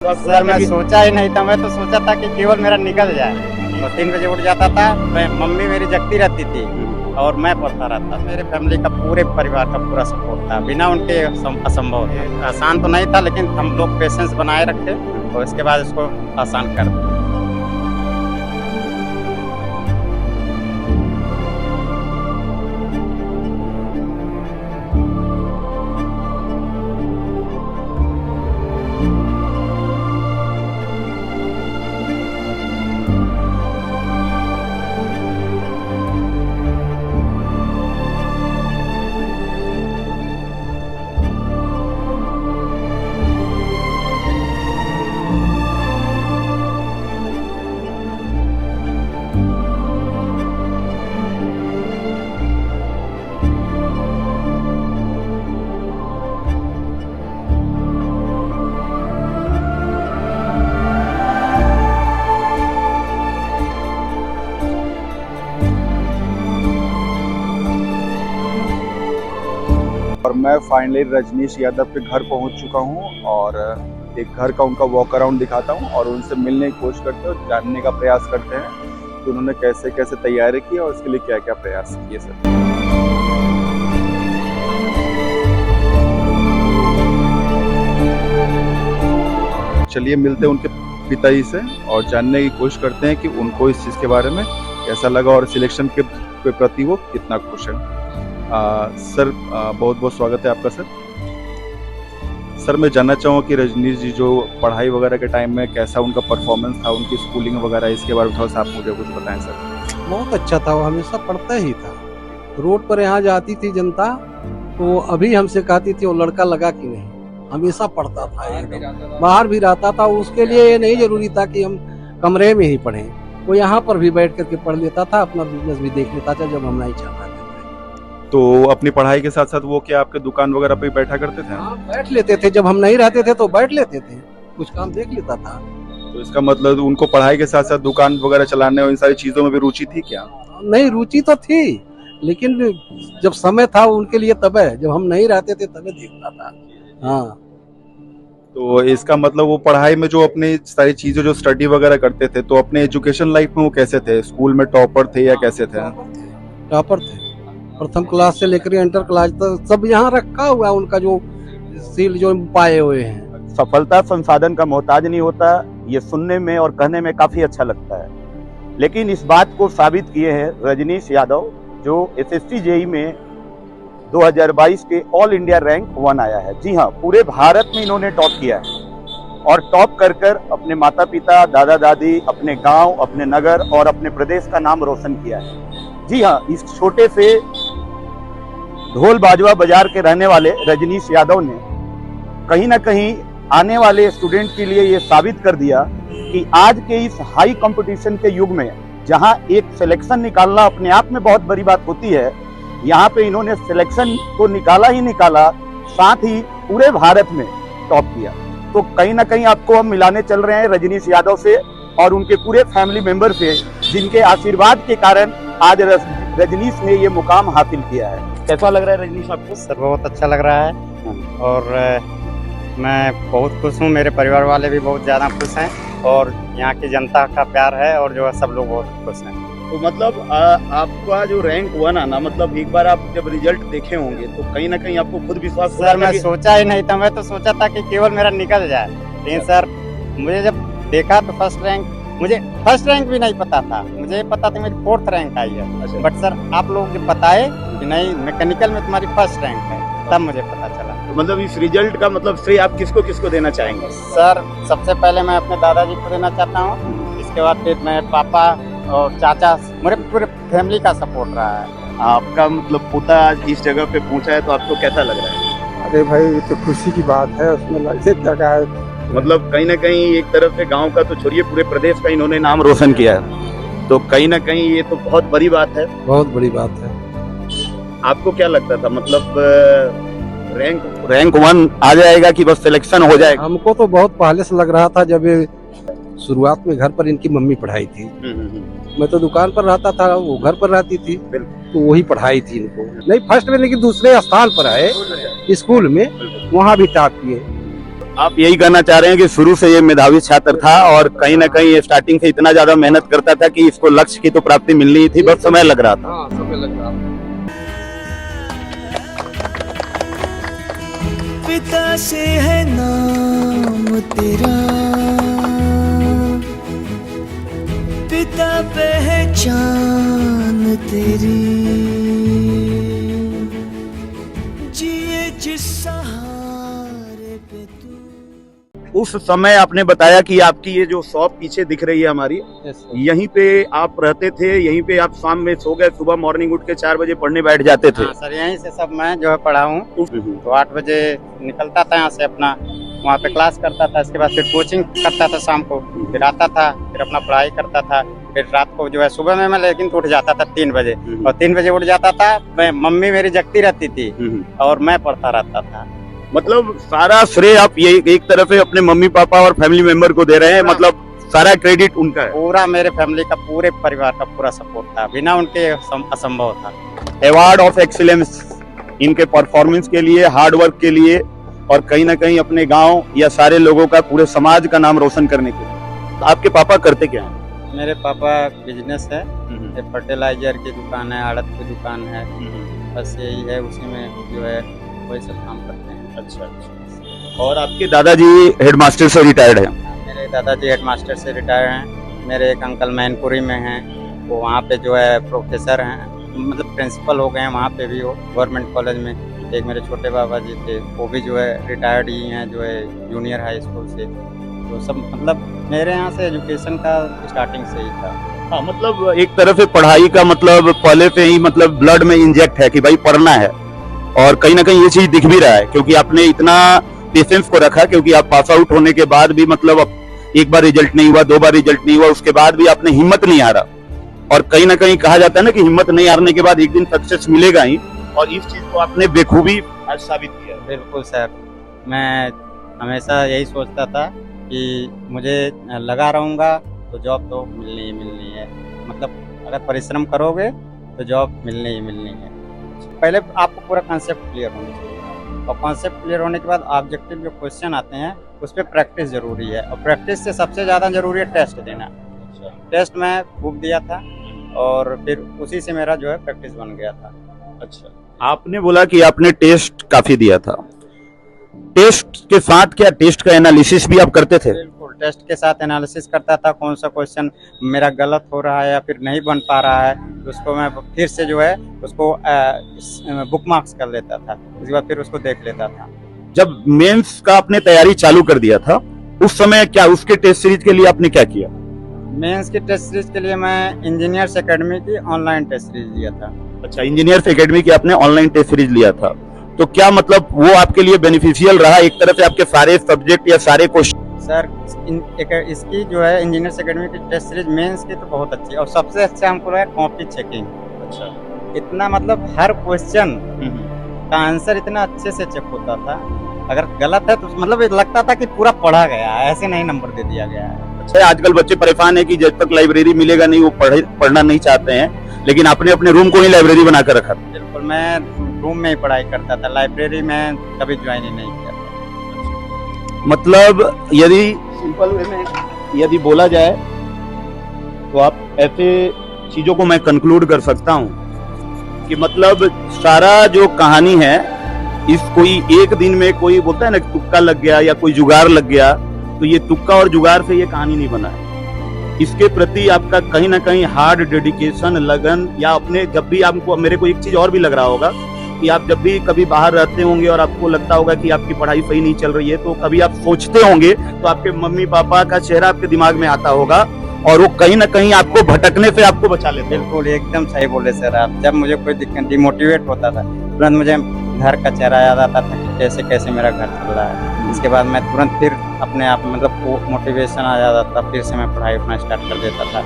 Sir मैं सोचा ही नहीं था, मैं तो सोचा था कि केवल मेरा निकल जाए। और 3 बजे उठ जाता था, मैं मम्मी मेरी जगती रहती थी और मैं पढ़ता रहता। मेरे फैमिली का पूरे परिवार का पूरा सपोर्ट था, बिना उनके असंभव था। आसान तो नहीं था, लेकिन हम लोग पेशेंस बनाए रखे और इसके बाद इसको आसान कर दिया। और मैं फाइनली रजनीश यादव के घर पहुंच चुका हूं और एक घर का उनका वॉक अराउंड दिखाता हूं और उनसे मिलने की कोशिश करते हैं, जानने का प्रयास करते हैं कि उन्होंने कैसे कैसे तैयारी की और उसके लिए क्या क्या प्रयास किए। सर चलिए मिलते हैं उनके पिताजी से और जानने की कोशिश करते हैं कि उनको इस चीज़ के बारे में कैसा लगा और सिलेक्शन के प्रति वो कितना खुश है। सर बहुत बहुत स्वागत है आपका। सर मैं जानना चाहूँगा कि रजनीश जी जो पढ़ाई वगैरह के टाइम में कैसा उनका परफॉर्मेंस था, उनकी स्कूलिंग वगैरह, इसके बारे में थोड़ा सा आप मुझे कुछ बताएं। सर बहुत अच्छा था, वो हमेशा पढ़ता ही था। रोड पर यहाँ जाती थी जनता तो अभी हमसे कहती थी वो लड़का लगा कि नहीं, हमेशा पढ़ता था, एकदम बाहर भी रहता था। उसके लिए ये नहीं जरूरी था कि हम कमरे में ही पढ़ें, वो यहाँ पर भी बैठ करके पढ़ लेता था, अपना बिजनेस भी देख लेता था जब हम नहीं चाहते थे। तो अपनी पढ़ाई के साथ साथ वो क्या आपके दुकान वगैरह पे बैठा करते थे? हाँ, बैठ लेते थे, जब हम नहीं रहते थे तो बैठ लेते थे, कुछ काम देख लेता था। तो इसका मतलब उनको पढ़ाई के साथ साथ दुकान वगैरह चलाने और इन सारी चीजों में भी रुचि थी क्या? नहीं, रुचि तो थी, लेकिन जब समय था उनके लिए तबे, जब हम नहीं रहते थे तबे देखता था। हाँ, तो इसका मतलब वो पढ़ाई में जो अपनी सारी चीजें जो स्टडी वगैरह करते थे, तो अपने एजुकेशन लाइफ में वो कैसे थे? स्कूल में टॉपर थे या कैसे थे? टॉपर थे, प्रथम क्लास से लेकर इंटर क्लास तक सब यहाँ रखा हुआ है, उनका जो सील जो पाए हुए हैं। सफलता संसाधन का मोहताज नहीं होता, ये सुनने में और कहने में काफी अच्छा लगता है, लेकिन इस बात को साबित किए हैं रजनीश यादव, जो एसएससी जेईई में 2022 के ऑल इंडिया रैंक 1 आया है। जी हाँ, पूरे भारत में इन्होंने टॉप किया है और टॉप कर कर अपने माता पिता, दादा दादी, अपने गांव, अपने नगर और अपने प्रदेश का नाम रोशन किया है। जी हाँ, इस छोटे से ढोल बाजवा बाजार के रहने वाले रजनीश यादव ने कहीं ना कहीं आने वाले स्टूडेंट के लिए ये साबित कर दिया कि आज के इस हाई कंपटीशन के युग में, जहां एक सिलेक्शन निकालना अपने आप में बहुत बड़ी बात होती है, यहाँ पे इन्होंने सिलेक्शन को निकाला ही निकाला, साथ ही पूरे भारत में टॉप किया। तो कहीं ना कहीं आपको हम मिलाने चल रहे हैं रजनीश यादव से और उनके पूरे फैमिली मेंबर से, जिनके आशीर्वाद के कारण आज रजनीश ने ये मुकाम हासिल किया है। कैसा लग रहा है रजनीश आपको? सर बहुत अच्छा लग रहा है और मैं बहुत खुश हूँ, मेरे परिवार वाले भी बहुत ज़्यादा खुश हैं और यहाँ की जनता का प्यार है और जो है सब लोग बहुत खुश हैं। तो मतलब आपका जो रैंक 1 आना, मतलब एक बार आप जब रिजल्ट देखे होंगे तो कहीं ना कहीं आपको खुद विश्वास सर मैं सोचा ही नहीं था, मैं तो सोचा था कि केवल मेरा निकल जाए, लेकिन सर मुझे जब देखा तो मुझे फर्स्ट रैंक भी नहीं पता था, मुझे पता था मेरी 4th रैंक आई है। बट सर आप लोग जो बताए कि नहीं मैकेनिकल में तुम्हारी 1st रैंक है, तब मुझे पता चला। तो मतलब इस रिजल्ट का मतलब श्रेय आप किसको किसको देना चाहेंगे? सर सबसे पहले मैं अपने दादाजी को देना चाहता हूँ, इसके बाद फिर मैं पापा और चाचा, मेरे पूरे फैमिली का सपोर्ट रहा है। आपका मतलब पोता आज इस जगह पे पहुंचा है तो आपको कैसा लग रहा है? अरे भाई, ये तो खुशी की बात है, उसमें ऐसे क्या है। मतलब कहीं ना कहीं एक तरफ से गांव का तो छोड़िए, पूरे प्रदेश का इन्होंने नाम रोशन किया है, तो कहीं ना कहीं ये तो बहुत बड़ी बात है। बहुत बड़ी बात है। आपको क्या लगता था, मतलब रैंक 1 आ जाएगा कि बस सिलेक्शन हो जाएगा? हमको तो बहुत पहले से लग रहा था, जब ये शुरुआत में घर पर इनकी मम्मी पढ़ाई थी, मैं तो दुकान पर रहता था, वो घर पर रहती थी, तो वही पढ़ाई थी इनको। नहीं फर्स्ट में, लेकिन दूसरे स्थान पर आए स्कूल में, वहाँ भी टॉप किए। आप यही कहना चाह रहे हैं कि शुरू से ये मेधावी छात्र था और कहीं ना कहीं ये स्टार्टिंग से इतना ज्यादा मेहनत करता था कि इसको लक्ष्य की तो प्राप्ति मिलनी ही थी, बस समय लग रहा था। हाँ, समय लग रहा था। पिता से है नाम तेरा, पिता पहचान तेरी, जिए जिस सहारे पे तू। उस समय आपने बताया कि आपकी ये जो शॉप पीछे दिख रही है हमारी, यहीं पे आप रहते थे, यहीं पे आप शाम में सो गए, सुबह मॉर्निंग उठ के 4 बजे पढ़ने बैठ जाते थे। हाँ सर, यहीं से सब मैं जो है पढ़ा हूँ। तो 8 बजे निकलता था यहाँ से, अपना वहाँ पे क्लास करता था, इसके बाद फिर कोचिंग करता था शाम को, फिर आता था, फिर अपना पढ़ाई करता था, फिर रात को जो है सुबह में मैं लेकिन तो उठ जाता था 3 बजे, और 3 बजे उठ जाता था मैं, मम्मी मेरी जगती रहती थी और मैं पढ़ता रहता था। मतलब सारा श्रेय आप ये एक तरफ से अपने मम्मी पापा और फैमिली मेंबर को दे रहे हैं, मतलब सारा क्रेडिट उनका है। पूरा मेरे फैमिली का, पूरे परिवार का पूरा सपोर्ट था, बिना उनके असंभव था। अवार्ड ऑफ एक्सीलेंस इनके परफॉर्मेंस के लिए, हार्ड वर्क के लिए, और कहीं ना कहीं अपने गांव या सारे लोगों का, पूरे समाज का नाम रोशन करने के लिए। आपके पापा करते क्या हैं? मेरे पापा बिजनेस है, फर्टिलाइजर की दुकान है, आड़त की दुकान है, बस यही है, उसी में जो है वही सब काम करते हैं। अच्छा। और आपके दादाजी हेडमास्टर से रिटायर्ड हैं? मेरे दादाजी हेडमास्टर से रिटायर हैं। मेरे एक अंकल मैनपुरी में हैं, वो वहाँ पे जो है प्रोफेसर हैं, मतलब प्रिंसिपल हो गए हैं वहाँ पे भी, वो गवर्नमेंट कॉलेज में। एक मेरे छोटे बाबा जी थे, वो भी जो है रिटायर्ड ही हैं, जो है जूनियर हाई स्कूल से। तो सब मतलब मेरे यहाँ से एजुकेशन का स्टार्टिंग से ही था। हाँ, मतलब एक तरफ से पढ़ाई का मतलब पहले से ही मतलब ब्लड में इंजेक्ट है कि भाई पढ़ना है, और कहीं ना कहीं ये चीज दिख भी रहा है, क्योंकि आपने इतना पेशेंस को रखा, क्योंकि आप पास आउट होने के बाद भी मतलब एक बार रिजल्ट नहीं हुआ, 2 बार रिजल्ट नहीं हुआ, उसके बाद भी आपने हिम्मत नहीं हारा। और कहीं ना कहीं कहा जाता है ना कि हिम्मत नहीं हारने के बाद एक दिन सक्सेस मिलेगा ही, और इस चीज को आपने बेखूबी आज साबित किया। बिल्कुल सर, मैं हमेशा यही सोचता था कि मुझे लगा रहूँगा तो जॉब तो मिलनी ही मिलनी है, मतलब अगर परिश्रम करोगे तो जॉब मिलनी ही मिलनी है। पहले आपको पूरा कॉन्सेप्ट क्लियर होना चाहिए, और कॉन्सेप्ट क्लियर होने के बाद ऑब्जेक्टिव जो क्वेश्चन आते हैं उस पर प्रैक्टिस जरूरी है, और प्रैक्टिस से सबसे ज़्यादा जरूरी है टेस्ट देना। टेस्ट मैं खूब दिया था, और फिर उसी से मेरा जो है प्रैक्टिस बन गया था। अच्छा, आपने बोला कि आपने टेस्ट काफी दिया था, टेस्ट के साथ क्या टेस्ट का एनालिसिस भी आप करते थे? बिल्कुल, टेस्ट के साथ एनालिसिस करता था, कौन सा क्वेश्चन मेरा गलत हो रहा है या फिर नहीं बन पा रहा है, तो उसको मैं फिर से जो है उसको बुक मार्क्स कर लेता था, उसके बाद फिर उसको देख लेता था। जब मेंस का आपने तैयारी चालू कर दिया था, उस समय क्या उसके टेस्ट सीरीज के लिए आपने क्या किया? मेंस की टेस्ट सीरीज के लिए मैं इंजीनियर्स एकेडमी की ऑनलाइन टेस्ट सीरीज लिया था। अच्छा, इंजीनियर्स एकेडमी की आपने ऑनलाइन टेस्ट सीरीज लिया था, तो क्या मतलब वो आपके लिए बेनिफिशियल रहा एक तरह से? आपके सारे सब्जेक्ट या सारे क्वेश्चन? सर इसकी जो है इंजीनियर्स एकेडमी की टेस्ट सीरीज मेंस की तो बहुत अच्छी है, और सबसे अच्छा हमको लगा कॉपी चेकिंग। अच्छा, इतना मतलब हर क्वेश्चन का आंसर इतना अच्छे से चेक होता था, अगर गलत है तो मतलब लगता था कि पूरा पढ़ा गया है, ऐसे नहीं नंबर दे दिया गया है। अच्छा, आजकल बच्चे परेशान है कि जब तक लाइब्रेरी मिलेगा नहीं वो पढ़ना नहीं चाहते हैं, लेकिन आपने अपने रूम को ही लाइब्रेरी बनाकर रखा। बिल्कुल, मैं रूम में ही पढ़ाई करता था, लाइब्रेरी में कभी ज्वाइन ही नहीं किया। मतलब यदि सिंपल वे में यदि बोला जाए तो आप ऐसे चीजों को मैं कंक्लूड कर सकता हूँ कि मतलब सारा जो कहानी है, इस कोई एक दिन में कोई बोलता है ना तुक्का लग गया या कोई जुगाड़ लग गया, तो ये तुक्का और जुगाड़ से ये कहानी नहीं बना है। इसके प्रति आपका कहीं ना कहीं हार्ड डेडिकेशन, लगन, या अपने जब भी आपको, मेरे को एक चीज और भी लग रहा होगा कि आप जब भी कभी बाहर रहते होंगे और आपको लगता होगा कि आपकी पढ़ाई सही नहीं चल रही है, तो कभी आप सोचते होंगे तो आपके मम्मी पापा का चेहरा आपके दिमाग में आता होगा, और वो कहीं ना कहीं आपको भटकने से आपको बचा लेते हैं। बिल्कुल, एकदम सही बोले सर आप। जब मुझे कोई दिक्कत, डिमोटिवेट होता था, तुरंत मुझे घर का चेहरा याद आता था कि कैसे कैसे मेरा घर चल रहा है। इसके बाद मैं तुरंत फिर अपने आप मतलब मोटिवेशन आ जाता था, फिर से मैं पढ़ाई अपना स्टार्ट कर देता था।